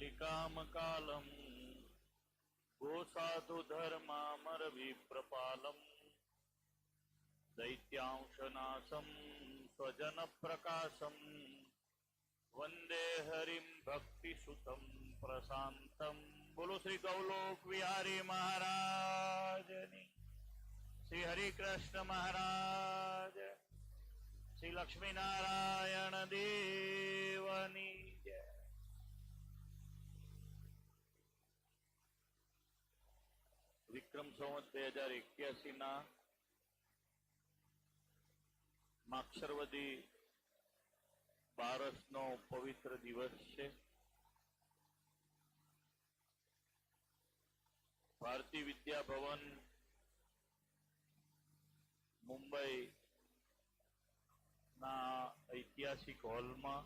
कालिकामकालं गोसाधुधर्मामर विप्रपालं दैत्यांशनाशं स्वजनप्रकाशं वंदे हरिं भक्तिसुतं प्रशांतं। बोलो श्री गौलोक विहारी महाराजनी, श्री हरिकृष्ण महाराज, श्री लक्ष्मी नारायण देवनी जय। विक्रम संवत 2081 ना माक्षरवदी बारस नो पवित्र दिवस है। भारतीय विद्या भवन मुंबई ना ऐतिहासिक हॉल में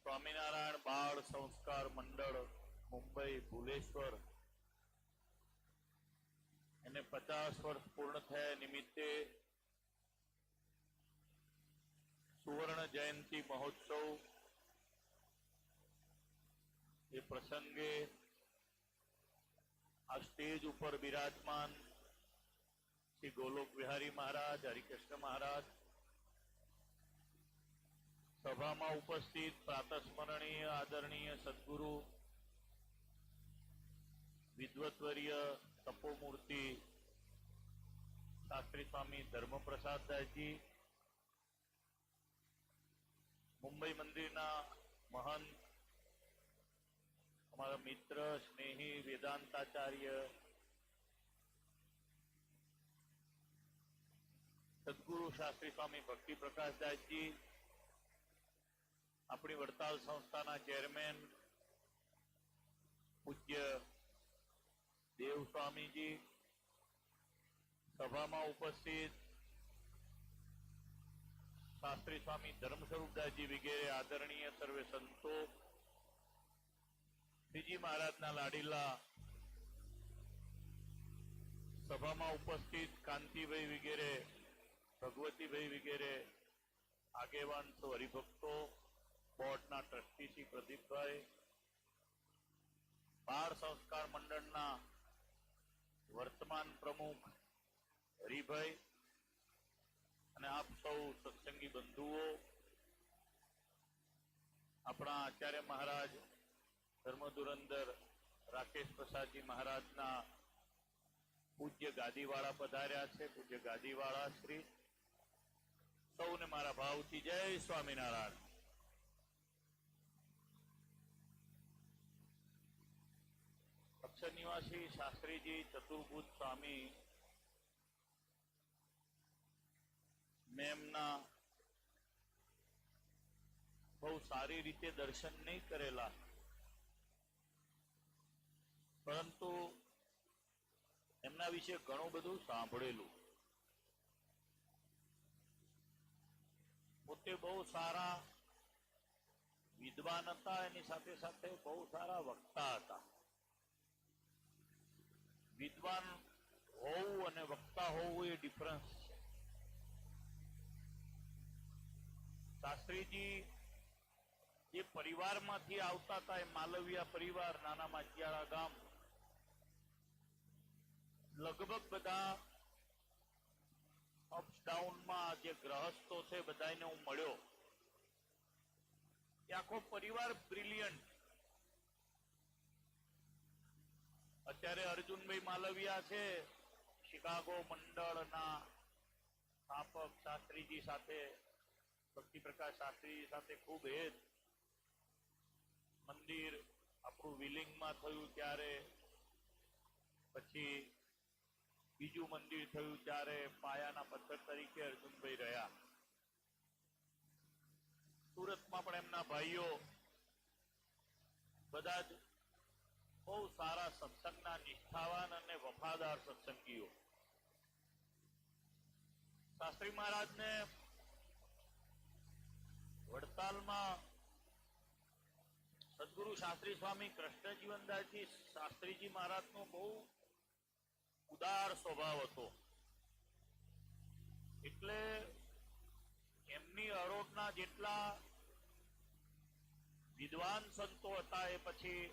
स्वामीनारायण बाल संस्कार मंडल मुंबई भूलेश्वर એને 50 વર્ષ પૂર્ણ થયા નિમિત્તે સુવર્ણ જયંતિ મહોત્સવ એ પ્રસંગે આ સ્ટેજ ઉપર બિરાજમાન શ્રી ગોલોક વિહારી મહારાજ, હરિકૃષ્ણ મહારાજ, સભામાં ઉપસ્થિત પ્રાતસ્મરણીય આદરણીય સદગુરુ विद्वत्वर्य तपोमूर्ति शास्त्री स्वामी धर्मप्रसाद दास जी, मुंबई मंदिर ना महंत हमारा मित्र स्नेही वेदांताचार्य सदगुरु शास्त्री स्वामी भक्ति प्रकाश दास जी, अपनी वड़ताल संस्था चेरमेन पूज्य देव स्वामी जी, सभा में उपस्थित शास्त्री स्वामी धर्मस्वरूपदास जी वगैरह आदरणीय सर्वे संतो, श्रीजी महाराज ना लाडीला सभा में उपस्थित कांति भाई वगैरह, भगवती भाई वगैरह आगेवान सौ हरिभक्तों, बोर्ड ना ट्रस्टी श्री प्रदीप भाई, बाल संस्कार मंडल ना वर्तमान प्रमुख हरिभाई અને આપ સૌ સત્સંગી બંધુઓ, આપણા આચાર્ય મહારાજ ધર્મધુરંદર રાકેશ પ્રસાદજી મહારાજના પૂજ્ય ગાદીવાળા પધાર્યા છે। પૂજ્ય ગાદીવાળા શ્રી સૌને મારા ભાવથી જય સ્વામિનારાયણ। अक्षर निवासी शास्त्री जी चतुर्भुज स्वामी मेमना बहु सारी रीते दर्शन नहीं करेला, परंतु एमना विषे घणुं बधुं सांभळेलुं। पोते बहु सारा विद्वान हता, एनी साथे साथे बहु सारा वक्ता हता। विद्वान होवुं अने वक्ता होवुं ए डिफरन्स छे। शास्त्रीजी जे परिवारमांथी आवता हता ए मालविया परिवार, नाना माचियाळा गाम, लगभग बधा अप्स डाउन में जे गृहस्थो छे बधाने हूँ मळ्यो। ए आखो परिवार ब्रिलियंट। अत्यारे अर्जुन भाई मालविया छे शिकागो मंडल ना स्थापक शास्त्री जी साथे, भक्ति प्रकाश शास्त्री जी साथे खूब हेत। मंदिर आपणुं विलिंग में थयुं त्यारे, पछी बीजू मंदिर थयुं त्यारे पायाना पत्थर तरीके अर्जुन भाई रह्या। सूरत में पण एमना भाईओ बधा ज बहुत सारा सत्संगना निष्ठावान अने वफादार सत्संगीओ। शास्त्री महाराज ने वड़ताल में सदगुरु शास्त्री स्वामी कृष्ण जीवनदास जी शास्त्री जी महाराज नो बहु उदार स्वभाव हतो, एटले एमनी अरोडना जेटला વિદ્વાન સંતો હતા એ પછી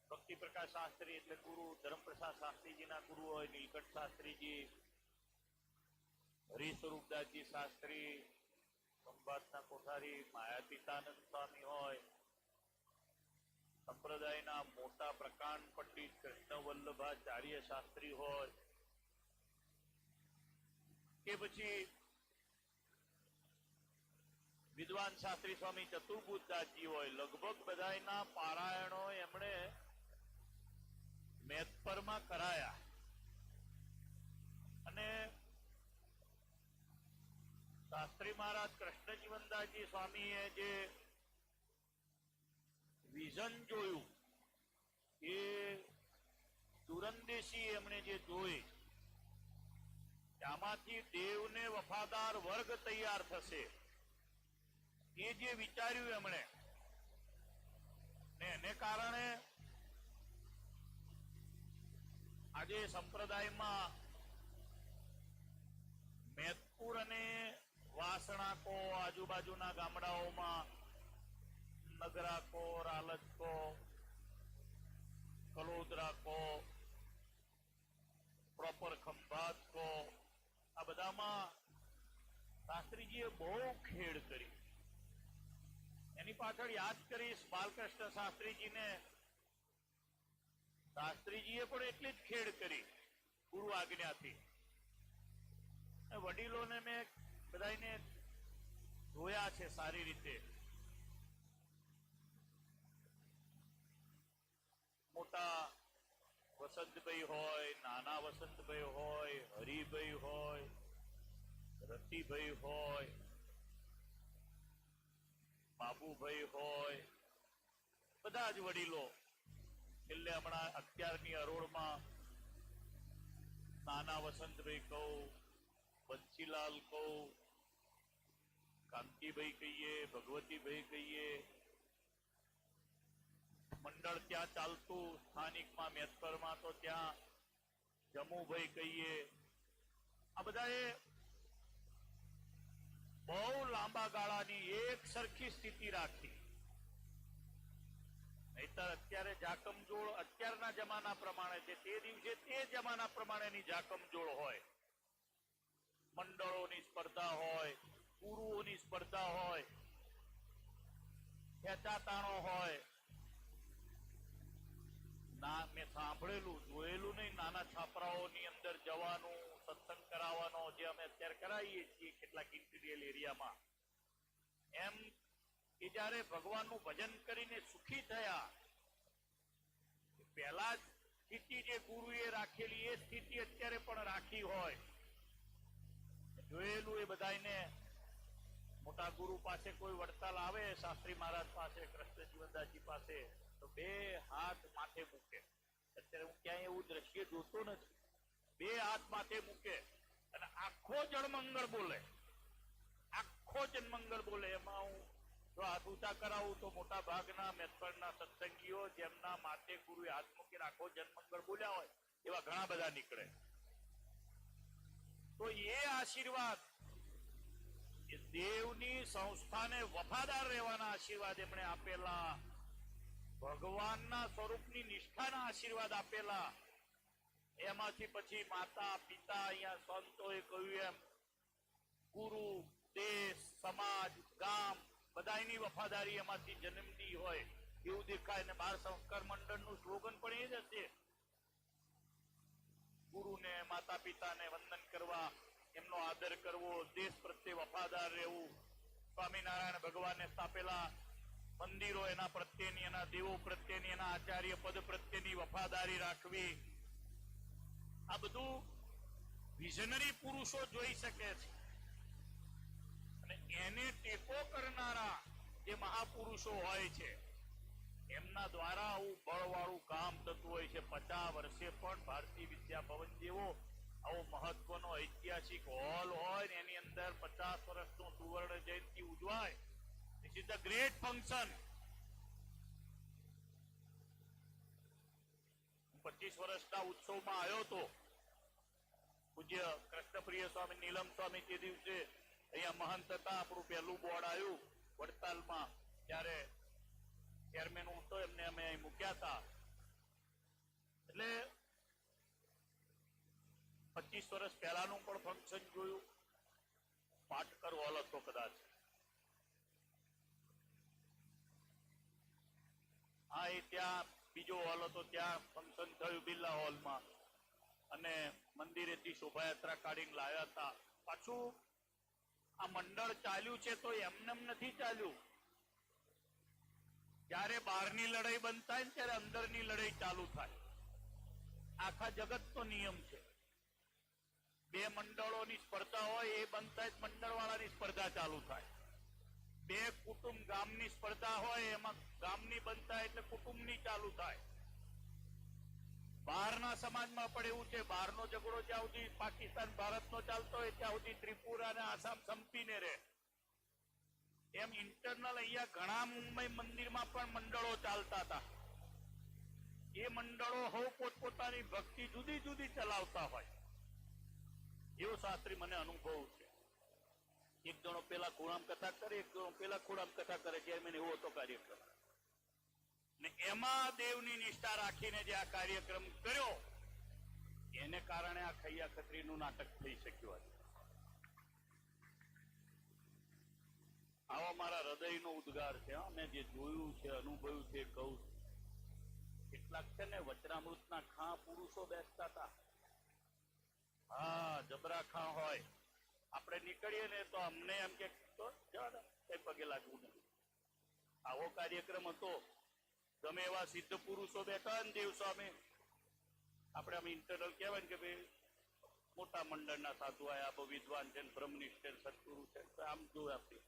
ભક્તિ પ્રકાશ શાસ્ત્રી એટલે ગુરુ, ધર્મપ્રસાદ શાસ્ત્રીજીના ગુરુ હોય નીલકંઠ શાસ્ત્રીજી, હરિસ્વરૂપદાસજી શાસ્ત્રી, સંભાતના કોઠારી માયાતીતાનંદ સ્વામી હોય, સંપ્રદાયના મોટા પ્રકાંડ પંડિત કૃષ્ણ વલ્લભાચાર્ય શાસ્ત્રી હોય કે પછી વિદ્વાન શાસ્ત્રી સ્વામી ચતુર્ભુજદાસજી હોય, લગભગ બધાના પારાયણો એમણે મેથપરમાં કરાયા. અને શાસ્ત્રી મહારાજ કૃષ્ણજીવનદાસજી સ્વામીએ જે વિઝન જોયું એ દુરંદેશી એમણે જે જોઈ, આમાંથી દેવને વફાદાર વર્ગ તૈયાર થશે એ જે વિચાર્યું એમણે, ને એને કારણે આજે સંપ્રદાયમાં મેદપુર અને વાસણાકો આજુબાજુના ગામડાઓમાં નગરાકો, રાલજકો, કલોદરાકો, પ્રોપર ખંભાતકો, આ બધામાં શાસ્ત્રીજીએ બહુ ખેડ કરી. એની પાછળ યાદ કરીશ બાલકૃષ્ણ શાસ્ત્રીજીને. શાસ્ત્રીજીએ પણ એટલી જ ખેડ કરી ગુરુ આજ્ઞાથી. વડીલોને મેં બધાને જોયા છે સારી રીતે. મોટા વસંતભાઈ હોય, નાના વસંતભાઈ હોય, હરિભાઈ હોય, રતિભાઈ હોય, બાબુભાઈ હોય, બધા જ વડીલો. છેલ્લે હમણાં અત્યારની અરોળમાં નાના વસંતભાઈ કહું, બંસીલાલ કહું, કાંતિભાઈ કહીએ, ભગવતીભાઈ કહીએ, મંડળ ત્યાં ચાલતું સ્થાનિકમાં મેથપરમાં તો ત્યાં જમુભાઈ કહીએ. આ બધાએ બહુ લાંબા ગાળાની એક સરખી સ્થિતિ રાખી. નહીતર અત્યારે જાકમજોળ અત્યારના જમાના પ્રમાણે છે, તે દિવસે તે જમાના પ્રમાણેની જાકમજોળ હોય. મંડળોની સ્પર્ધા હોય, ગુરુઓની સ્પર્ધા હોય, ખેંચાતાણો હોય. ના, મેં સાંભળેલું જોયેલું નહીં, નાના છાપરાઓની અંદર જવાનું, સત્સંગ કરાવવાનો, જે અમે અત્યારે કરાવીએ છીએ કેટલાક ઇન્ટિરિયર એરિયામાં. એમ એ જયારે ભગવાનનું ભજન કરીને સુખી થયા, પહેલા જ સ્થિતિ જે ગુરુએ રાખેલી એ સ્થિતિ અત્યારે પણ રાખી હોય. જોયેલું એ બધાને. મોટા ગુરુ પાસે કોઈ વડતાલ આવે, શાસ્ત્રી મહારાજ પાસે, કૃષ્ણજીવનદાસજી પાસે, તો બે હાથ માથે મૂકે. અત્યારે હું ક્યાંય એવું દ્રશ્ય જોતો નથી. બે હાથ માથે મૂકે અને આખો જળમંગળ બોલે, આખો જન્મંગળ બોલે. એમાં હું જો હાથ ઊંચા કરાવું તો મોટા ભાગના મેથપરના સત્સંગીઓ જેમના માથે ગુરુએ હાથ મૂકીને આખો જન્મંગળ બોલ્યા હોય એવા ઘણા બધા નીકળે. તો એ આશીર્વાદ, એ દેવની સંસ્થાને વફાદાર રહેવાના આશીર્વાદ એમણે આપેલા, ભગવાનના સ્વરૂપની નિષ્ઠાના આશીર્વાદ આપેલા. એમાંથી પછી માતા પિતા, અહીંયા સંતોએ કહ્યું એમ, ગુરુ, દેશ, સમાજ, ગામ બધાની વફાદારી એમાંથી જન્મતી હોય એવું દેખાય. ને બાળ સંસ્કાર મંડળનું સ્લોગન પણ એ જ હશે, ગુરુને, માતા પિતાને વંદન કરવા, એમનો આદર કરવો, દેશ પ્રત્યે વફાદાર રહેવું, સ્વામિનારાયણ ભગવાનને સ્થાપેલા મંદિરો એના પ્રત્યેની, એના દેવો પ્રત્યેની, એના આચાર્ય પદ પ્રત્યેની વફાદારી રાખવી. આ બધું વિઝનરી પુરુષો જોઈ શકે છે. અને એને ટેકો કરનારા જે મહાપુરુષો હોય છે એમના દ્વારા આવું બળવાળું કામ થતું હોય છે. 50 વર્ષે પણ ભારતીય વિદ્યા ભવન જેવો આવો મહત્વનો ઐતિહાસિક હોલ હોય ને એની અંદર 50 વર્ષનું સુવર્ણ જયંતિ ઉજવાય. This is the great function. 25 વર્ષના ઉત્સવમાં આવ્યો તો પૂજ્ય કૃષ્ણપ્રિય સ્વામી, નીલમ સ્વામી તે દિવસે અહીંયા મહંત હતા. આપણું પહેલું બોર્ડ આવ્યું વડતાલમાં, ત્યારે ચેરમેન હતો એમને અમે અહીં મૂક્યા હતા. એટલે 25 વર્ષ પહેલાનું પણ ફંક્શન જોયું. પાટકર હોલ હતો કદાચ. હા, એ ત્યાં બીજો હોલ હતો, ત્યાં ફંક્શન થયું બિરલા હોલમાં. અને મંદિરેથી શોભાયાત્રા કાઢીને લાવ્યા હતા. પાછું આ મંડળ ચાલ્યું છે તો એમનેમ નથી ચાલ્યું. જ્યારે બહારની લડાઈ બંધ થાય ને ત્યારે અંદરની લડાઈ ચાલુ થાય. આખા જગતનો નિયમ છે. બે મંડળોની સ્પર્ધા હોય એ બંધ થાય, મંડળવાળાની સ્પર્ધા ચાલુ થાય. બે કુટુંબ ગામની સ્પર્ધા હોય એમાં ગામની બંધ થાય એટલે કુટુંબની ચાલુ થાય. બહારના સમાજમાં પણ એવું છે. બહારનો ઝઘડો જ્યાં સુધી પાકિસ્તાન ભારતનો ચાલતો હોય ત્યાં સુધી ત્રિપુરા અને આસામ સંપીને રહે. એમ ઇન્ટરનલ અહીંયા ઘણા મુંબઈ મંદિરમાં પણ મંડળો ચાલતા હતા. એ મંડળો હવ પોતપોતાની ભક્તિ જુદી જુદી ચલાવતા હોય એવો શાસ્ત્રી મને અનુભવ છે. એક જણો પેલા ખૂણામ કથા કરે, એક જણો પેલા ખૂણામ કથા કરે. ચેરમેન એવો હતો કાર્યક્રમ. ને એમાં દેવની નિષ્ઠા રાખીને જે આ કાર્યક્રમ કર્યો એને કારણે આ ખૈયા ખત્રીનું નાટક થઈ શક્યું. આવા મારા હૃદયનો ઉદ્ગાર છે. મેં જે જોયું છે, અનુભવ્યું છે, કહું. કેટલાક છે ને વચનામૃતના ખા પુરુષો બેસતા હતા. હા, જબરા ખા હોય. આપણે નીકળીએ ને તો અમને એમ કે કઈ પગે લાગવું નથી. આવો કાર્યક્રમ હતો. ગમે એવા સિદ્ધ પુરુષો બેઠા ને દેવ સ્વામી, આપણે આમ ઇન્ટરનલ કહેવાય ને કે ભાઈ મોટા મંડળના સાધુ આયા, વિદ્વાન છે, બ્રહ્મનિષ્ઠ સદગુરુ છે, આમ જો આપી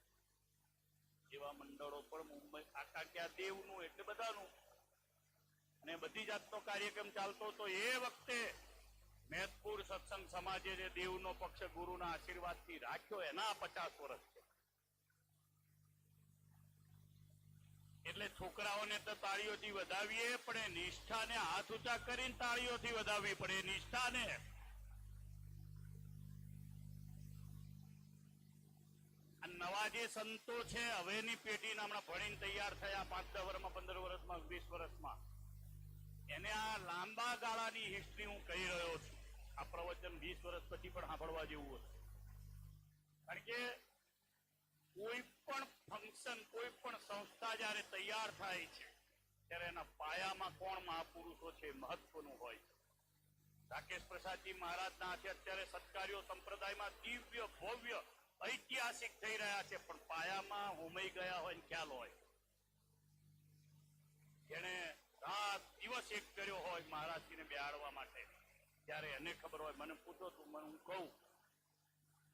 એવા મંડળો પણ મુંબઈ આખા ક્યાં દેવનું એટલે બધાનું અને બધી જાતનો કાર્યક્રમ ચાલતો હતો. એ વખતે મેદપુર સત્સંગ સમાજે જે દેવનો પક્ષ ગુરુના આશીર્વાદથી રાખ્યો એના 50 વર્ષ છે. એટલે છોકરાઓને તો તાળીઓથી વધાવીએ પણ નિષ્ઠાને હાથ ઊંચા કરીને તાળીઓથી વધાવવી પડે. નિષ્ઠાને નવા જે સંતો છે હવેની પેઢીના હમણાં ભણીને તૈયાર થયા 5-10 વર્ષમાં, 15 વર્ષમાં, 20 વર્ષમાં, એને આ લાંબા ગાળાની હિસ્ટ્રી હું કહી રહ્યો છું. આ પ્રવચન 20 વર્ષ પછી પણ સાંભળવા જેવું હતું. કારણ કે કોઈ પણ ફંક્શન, કોઈ પણ સંસ્થા જયારે તૈયાર થાય છે ત્યારે એના પાયામાં કોણ મહાપુરુષો છે મહત્વનું હોય છે. રાકેશ પ્રસાદજી મહારાજના હાથે અત્યારે સત્કાર્યો સંપ્રદાયમાં દિવ્ય ભવ્ય ઐતિહાસિક થઈ રહ્યા છે, પણ પાયામાં હોમાઈ ગયા હોય ને ખ્યાલ હોય. જેને રાત દિવસ એક કર્યો હોય મહારાજજીને બેહાડવા માટે, ત્યારે એને ખબર હોય. મને પૂછો તું, મને હું કહું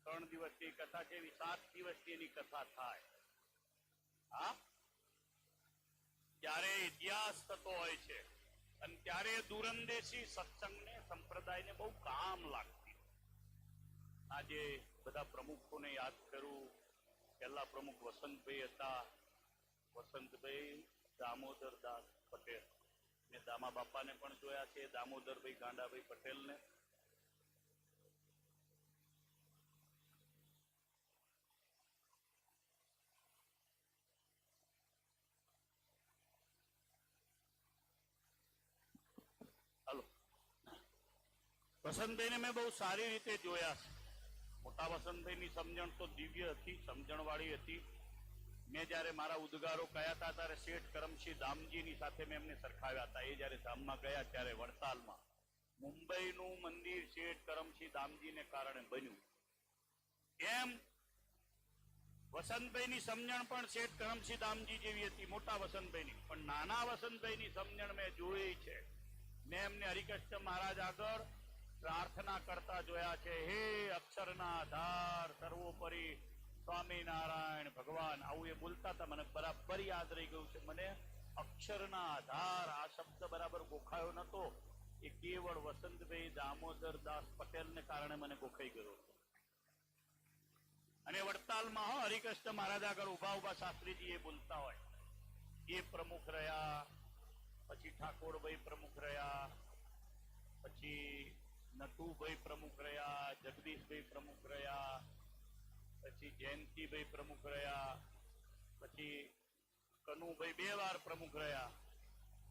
3 દિવસની કથા છે, 7 દિવસની એની કથા થાય. હા, ત્યારે ઇતિહાસ થતો હોય છે અને ત્યારે દૂરંદેશી સત્સંગને સંપ્રદાયને બહુ કામ લાગતી. આજે બધા પ્રમુખોને યાદ કરું. પહેલા પ્રમુખ વસંતભાઈ હતા, વસંતભાઈ દામોદરદાસ પટેલ. મેં દામા બાપાને પણ જોયા છે, દામોદરભાઈ ગાંડાભાઈ પટેલને. હલો, વસંતભાઈને મેં બહુ સારી રીતે જોયા છે. મોટા વસંતભાઈની સમજણ તો દિવ્ય હતી, સમજણવાળી હતી. મેં જયારે મારા ઉદ્ગારો કયા હતા ત્યારે શેઠ કરમસિંહ દામજીની સાથે મેં એમને સરખાવ્યા હતા. એ જયારે ધામમાં ગયા ત્યારે વડતાલમાં મુંબઈનું મંદિર શેઠ કરમસિંહ દામજીને કારણે બન્યું. એમ વસંતભાઈની સમજણ પણ શેઠ કરમસિંહ દામજી જેવી હતી, મોટા વસંતભાઈની. પણ નાના વસંતભાઈની સમજણ મેં જોઈ છે. મેં એમને હરિકૃષ્ણ મહારાજ આગળ પ્રાર્થના કરતા જોયા છે. હે અક્ષરના આધાર સર્વોપરી સ્વામિનારાયણ ભગવાન, આવું એ બોલતા હતા. મને બરાબર યાદ રહી ગયું છે. મને અક્ષરના આધાર આ શબ્દ બરાબર ગોખાયો નતો. એ કેવળ વસંતભાઈ દામોદરદાસ પટેલને કારણે મને ગોખાઈ ગયો. અને વડતાલમાં હરિકૃષ્ણ મહારાજ આગળ ઉભા શાસ્ત્રીજી એ બોલતા હોય. એ પ્રમુખ રહ્યા, પછી ઠાકોરભાઈ પ્રમુખ રહ્યા, પછી નટુભાઈ પ્રમુખ રહ્યા, જગદીશભાઈ પ્રમુખ રહ્યા, પછી જયંતિભાઈ પ્રમુખ રહ્યા, પછી કનુભાઈ 2 વાર પ્રમુખ રહ્યા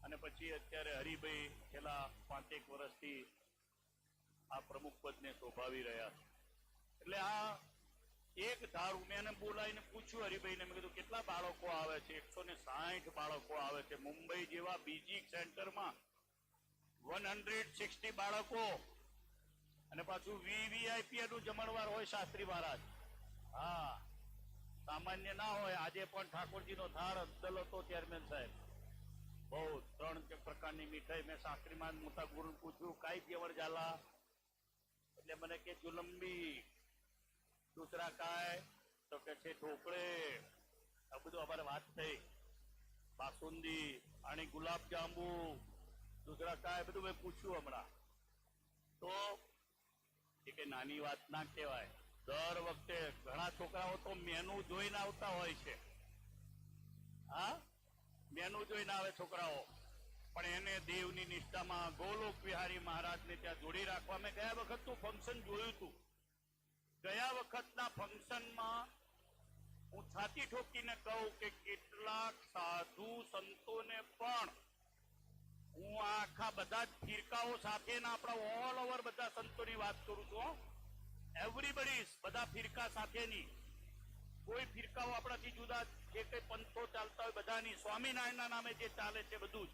અને પછી અત્યારે હરિભાઈ છેલ્લા 5-1 વર્ષથી આ પ્રમુખ પદને શોભાવી રહ્યા છે. એટલે આ એક ધારું મેં એને બોલાવીને પૂછ્યું હરિભાઈને, મેં કીધું કેટલા બાળકો આવે છે? 160 બાળકો આવે છે. મુંબઈ જેવા બીજી સેન્ટરમાં 160 બાળકો, અને પાછું વીવીઆઈપી નું જમણવાર હોય શાસ્ત્રી મહારાજ. હા, સામાન્ય ના હોય. આજે પણ ઠાકોરજીનો થાળ અદ્દલ હતો ચેરમેન સાહેબ. બહુ 3 પ્રકારની મીઠાઈ. મેં શાસ્ત્રી મહારાજ મોટા ગુરુ પૂછ્યું કાઈ જેવણ ઝાલા? એટલે મને કે જુલંબી. દૂસરા काय? તો કે છે ઢોકળે. આ બધું અમારે વાત થઈ. બાસુંદી અને ગુલાબ જાંબુ. દૂસરા काय? બધું મેં પૂછ્યું હમણાં. તો એ કે નાની વાત ના કહેવાય. દર વખતે ઘણા છોકરાઓ તો મેનુ જોઈને આવતા હોય છે. હા, મેનુ જોઈને આવે છોકરાઓ, પણ એને દેવની નિષ્ઠામાં ગોલોક વિહારી મહારાજને ત્યાં જોડી રાખવા. મેં ગયા વખતનું ફંક્શન જોયું હતું. ગયા વખતના ફંક્શનમાં હું છાતી ઠોકીને કહું કે કેટલાક સાધુ સંતોને પણ હું આખા બધા જ ફિરકાઓ સાથેના આપણા ઓલ ઓવર બધા સંતોની વાત કરું છું. એવરીબડી, બધા ફિરકા સાથેની. કોઈ ફિરકાઓ આપણાથી જુદા જે કઈ પંથો ચાલતા હોય બધાની, સ્વામિનારાયણના નામે જે ચાલે છે બધું જ,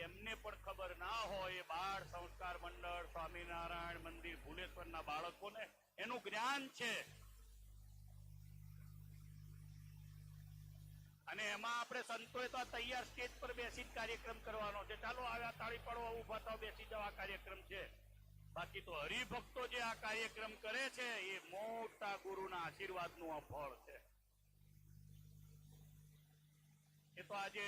એમને પણ ખબર ના હોય. બાળ સંસ્કાર મંડળ, સ્વામિનારાયણ મંદિર, ભુલેશ્વરના બાળકોને એનું જ્ઞાન છે. અને એમાં આપણે સંતોએ તો તૈયાર સ્ટેજ પર બેસીને કાર્યક્રમ કરવાનો છે. ચાલો આવ્યા, તાળી પાડો, ઉભા થાવ, બેસી જાઓ, આ કાર્યક્રમ છે. બાકી તો હરિભક્તો જે આ કાર્યક્રમ કરે છે એ મોટા ગુરુના આશીર્વાદનું આ ફળ છે. એ તો આજે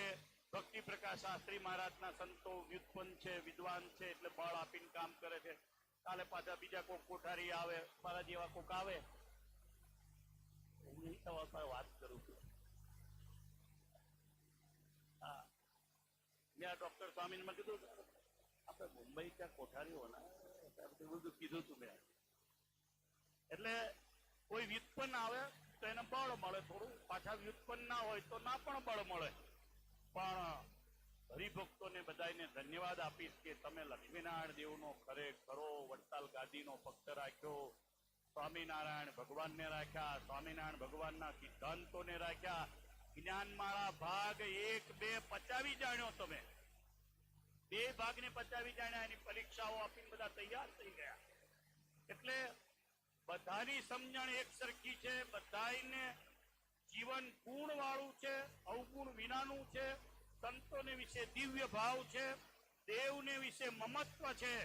ભક્તિ પ્રકાશ શાસ્ત્રી મહારાજના સંતો વ્યુત્પન્ન છે, વિદ્વાન છે, એટલે બળ આપીને કામ કરે છે. કાલે પાછા બીજા કોઈક કોઠારી આવે, મારા જેવા કોઈક આવે, હું વાત કરું છું. હા, મેં આ ડોક્ટર સ્વામીને મેં કીધું આપણે મુંબઈ ત્યાં કોઠારીઓ બધું કીધું તું મેં. એટલે કોઈ વ્યુત્પન્ન આવે તો એને બળ મળે થોડું, પાછા વ્યુત્પન્ન ના હોય તો ના પણ બળ મળે. પણ હરિભક્તોને બધાને ધન્યવાદ આપીશ કે તમે લક્ષ્મીનારાયણ દેવનો ખરેખરો વડતાલ ગાદીનો ભક્ત રાખ્યો, સ્વામિનારાયણ ભગવાનને રાખ્યા, સ્વામિનારાયણ ભગવાનના સિદ્ધાંતોને રાખ્યા. જ્ઞાનમાળા ભાગ 1, 2 પચાવી જાણ્યો તમે. 2 ભાગને પચાવી જાણ્યા. એની પરીક્ષાઓ આપીને બધા તૈયાર થઈ ગયા. એટલે બધાની સમજણ એક સરખી છે. બધાને જીવન ગુણ વાળું છે, અવગુણ વિનાનું છે. સંતોને વિશે દિવ્ય ભાવ છે, દેવને વિશે મમત્વ છે.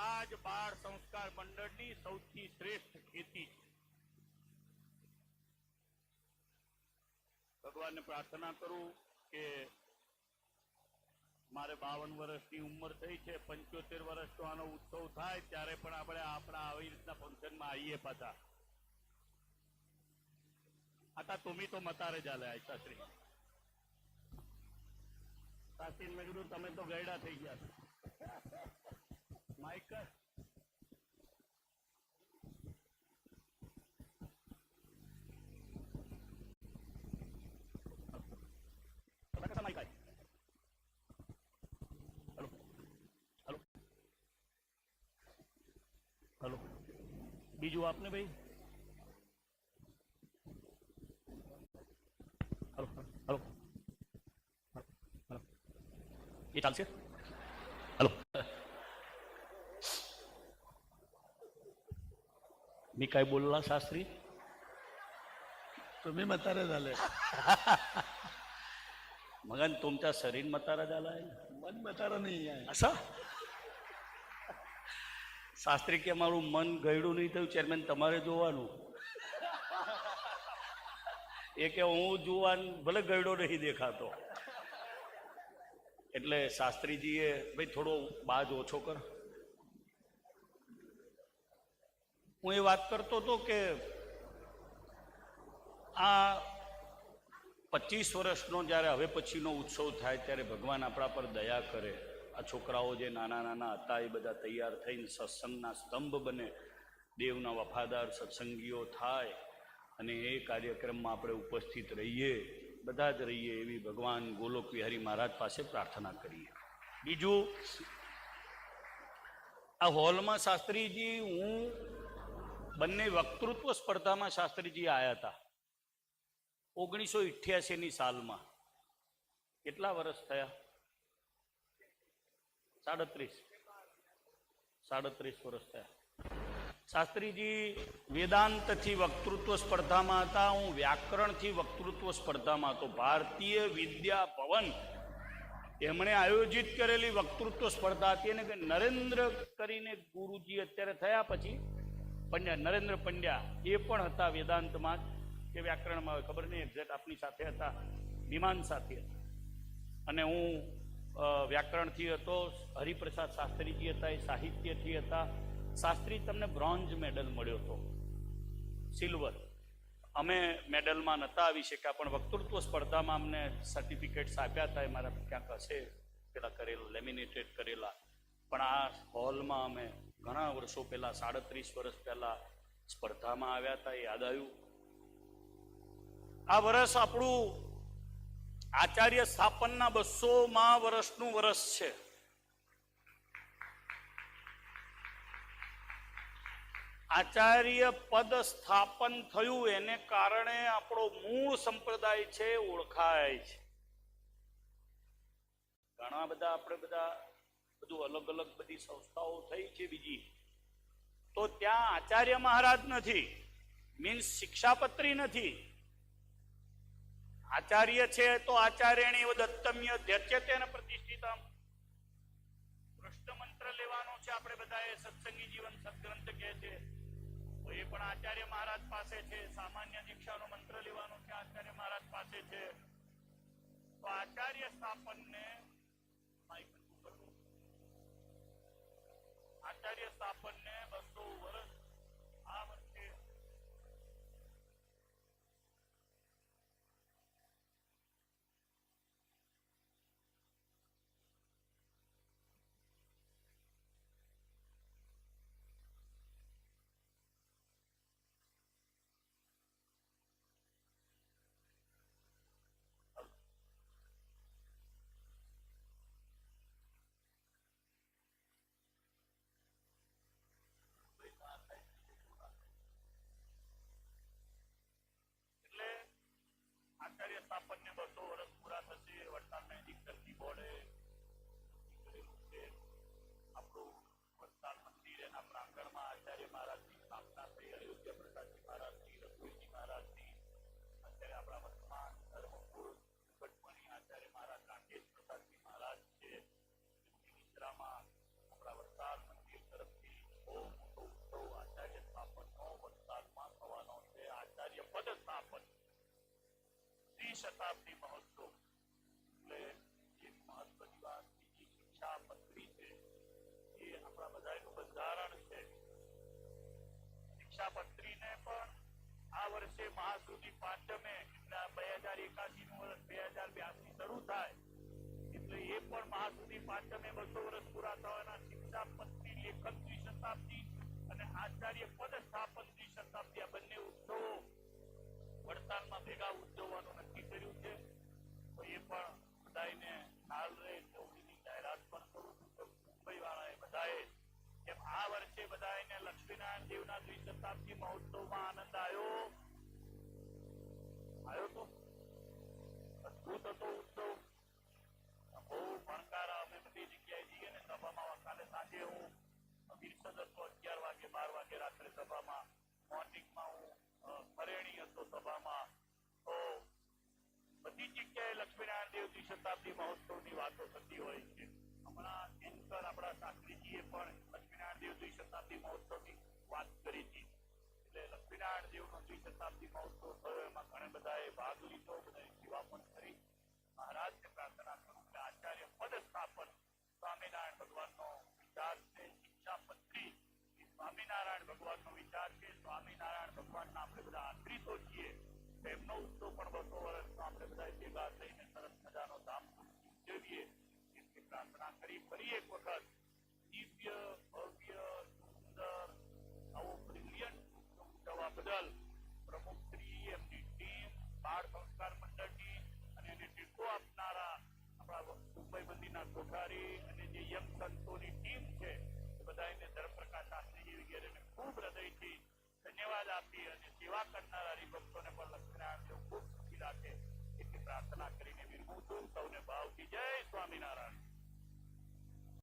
આ જ બાળ સંસ્કાર મંડળની સૌથી શ્રેષ્ઠ ખેતી છે. ભગવાનને પ્રાર્થના કરું કે મારે 52 વર્ષની ઉંમર થઈ છે. 75 વર્ષનો આનો ઉત્સવ થાય ત્યારે પણ આપણે આપણા આવી રીતના ફંક્શનમાં આવીએ પાછા. आता तुम्ही तो मतारे झाले आहे शास्त्री. શાસ્ત્રી મેં કીધું તમે તો ગયડા થઈ ગયા. માઇક માઇક આય. હલો હલો હલો, બીજું આપને ભાઈ. હલો હલો હલો, એ ચાલશે. हॅलो, मी काय बोलला शास्त्री? तुम्ही म्हातारे झाले. मग तुमचा शरीर म्हातारा झालाय, मन म्हातारा नाही आहे. असं શાસ્ત્રી કે મારું મન ગયડું નહીં થયું ચેરમેન, તમારે જોવાનું. એ કે હું જુવાન ભલે ગયડો નહીં દેખાતો. એટલે શાસ્ત્રીજીએ ભાઈ થોડો બાજ ઓછો કર. હું એ વાત કરતો હતો કે આ 25 વર્ષનો જ્યારે હવે પછીનો ઉત્સવ થાય ત્યારે ભગવાન આપણા પર દયા કરે. આ છોકરાઓ જે નાના નાના હતા એ બધા તૈયાર થઈને સત્સંગના સ્તંભ બને, દેવના વફાદાર સત્સંગીઓ થાય અને એ કાર્યક્રમમાં આપણે ઉપસ્થિત રહીએ. બધા જ રહીએ એવી ભગવાન ગોલોક વિહારી મહારાજ પાસે પ્રાર્થના કરીએ. બીજું, આ હોલમાં શાસ્ત્રીજી, હું બંને વક્તૃત્વ સ્પર્ધામાં શાસ્ત્રીજી આવ્યા હતા 1988ની સાલમાં. કેટલા વર્ષ થયા? 37 વર્ષ થયા. શાસ્ત્રીજી વેદાંતથી વક્તૃત્વ સ્પર્ધામાં હતા, હું વ્યાકરણથી વક્તૃત્વ સ્પર્ધામાં હતો. ભારતીય વિદ્યા ભવન એમણે આયોજિત કરેલી વક્તૃત્વ સ્પર્ધા હતી. અને નરેન્દ્ર કરીને ગુરુજી અત્યારે થયા પછી પંડ્યા, નરેન્દ્ર પંડ્યા, એ પણ હતા વેદાંતમાં કે વ્યાકરણમાં, હોય ખબર નહીં એક્ઝેક્ટ, આપની સાથે હતા, વિમાન સાથે હતા. અને હું વ્યાકરણથી હતો, હરિપ્રસાદ શાસ્ત્રીજી હતા, એ સાહિત્યથી હતા. શાસ્ત્રી તમને બ્રોન્ઝ મેડલ મળ્યો હતો, સિલ્વર. અમે મેડલમાં નહોતા આવી શક્યા, પણ વક્તૃત્વ સ્પર્ધામાં અમને સર્ટિફિકેટ્સ આપ્યા હતા. એ મારા ક્યાંક હશે પેલા કરેલા, લેમિનેટેડ કરેલા. પણ આ હોલમાં અમે ઘણા વર્ષો પહેલા, 37 વર્ષ પહેલા સ્પર્ધામાં આવ્યા હતા, એ યાદ આવ્યું. આ વર્ષ આપણું આચાર્ય સ્થાપનના 200મા વર્ષનું વર્ષ છે. આચાર્ય પદ સ્થાપન થયું એને કારણે આપણો મૂળ સંપ્રદાય છે ઓળખાય છે. ઘણા બધા આપણે બધું અલગ અલગ બધી સંસ્થાઓ થઈ છે બીજી, તો ત્યાં આચાર્ય મહારાજ નથી, મીન્સ શિક્ષાપત્રી નથી. આચાર્ય છે તો આચાર્યણી દત્તમ્ય ધ્યચ્યતે પ્રતિષ્ઠિતમ. કૃષ્ણ મંત્ર લેવાનો છે આપણે બધાએ, સત્સંગી જીવન સદગ્રંથ કહે છે, તો એ પણ આચાર્ય મહારાજ પાસે છે. સામાન્ય દીક્ષાનો મંત્ર લેવાનો છે, આચાર્ય મહારાજ પાસે છે. તો આચાર્ય સ્થાપનને આચાર્ય સ્થાપનને 200 વર્ષ આ વર્ષે આચાર્ય સ્થાપનને 200 વર્ષ પૂરા થશે. વડતાલના દીક્ષરજી બોર્ડે કરેલું છે. આપણું વડતાલ મંદિર, એના પ્રાંગણમાં આચાર્ય મહારાજની સ્થાપના થઈ. અયોધ્યા પ્રસાદજી મહારાજની, રઘુવીરજી મહારાજની, અત્યારે આપણા વર્તમાન ધર્મપુર ભટ્ટમણી આચાર્ય મહારાજ રાકેશ પ્રસાદજી મહારાજ છે. મિશ્રામાં આપણા વડતાલ મંદિર તરફથી બહુ મોટો ઉત્સવ આચાર્ય સ્થાપનનો વડતાલમાં થવાનો છે. આચાર્ય પદ સ્થાપન શતાબ્દી મહોત્સવ એટલે એક મહત્વની વાત. બીજી શિક્ષાપત્રી છે, એ આપણા બધાનું બંધારણ છે. શિક્ષાપત્રીને પણ આ વર્ષે મહાસુદી પાંચમે એટલે 2081 નું વર્ષ 2082 શરૂ થાય એટલે એ પણ મહાસુદી પાંચમે 200 વર્ષ પૂરા થવાના. શિક્ષાપત્રી લેખન દ્વિશતાબ્દી અને આચાર્ય પદ સ્થાપન દ્વિશતાબ્દી, આ બંને ઉત્સવો વડતાલમાં ભેગા ઉજવવાનું નક્કી કર્યું છે. તો એ પણ બધાને ખ્યાલ રહે. ચૌદની જાહેરાત પણ કરું છું કે મુંબઈ વાળાએ બધાએ, કેમ આ વર્ષે બધાને લક્ષ્મીનારાયણ દેવના દ્વિશતાબ્દી મહોત્સવમાં આનંદ આવ્યો તો અદભુત હતો ઉત્સવ. બહુ ભણકારા અમે બધી જગ્યાએ જઈએ ને સભામાં. કાલે સાંજે હું વિરસદ હતો 11 વાગે 12 વાગે રાત્રે સભામાં. મોર્નિંગમાં હું પરેણી હતો સભામાં. તો બધી જગ્યાએ લક્ષ્મીનારાયણ દેવ દ્વિશતાબ્દી મહોત્સવની વાતો થતી હોય છે. હમણાં એન્કર આપણા શાસ્ત્રીજીએ પણ લક્ષ્મીનારાયણ દેવ દ્વિશતાબ્દી મહોત્સવની વાત કરી હતી. એટલે લક્ષ્મીનારાયણ દેવનો દ્વિશતાબ્દી મહોત્સવ થયો, એમાં ઘણા બધાએ ભાગ લીધો, બધાએ સેવા પણ કરી. મહારાજને પ્રાર્થના કરું કે આચાર્ય પદ સ્થાપન સ્વામિનારાયણ ભગવાનનો વિચાર છે. શિક્ષાપત્રી સ્વામિનારાયણ ભગવાનનો વિચાર છે. સ્વામિનારાયણ ભગવાનના આપણે બધા આશ્રિતો છીએ. એમનો ઉત્સવ પણ 200 વર્ષનો આપણે બધા ભેગા થઈને સરસ મજાનો ધામધૂમથી ઉજવીએ એમની પ્રાર્થના કરી. ફરી એક વખત દિવ્ય ભવ્ય સુંદર આવો બ્રિલિયન્ટ ઉત્સવ ઉજવવા બદલ પ્રમુખશ્રી, એમની ટીમ, બાળ સંસ્કાર મંડળની કોઠારી અને જે યંગ સંતોની ટીમ છે એ બધાને ધર્મપ્રકાશ શાસ્ત્રીજી વગેરેને ખૂબ હૃદયથી ધન્યવાદ આપી અને સેવા કરનારા હરિભક્તોને પણ લક્ષ્મીનારાયણ દેવ ખૂબ સુખી રાખે એટલી પ્રાર્થના કરીને વિરમું છું. સૌને ભાવથી જય સ્વામિનારાયણ.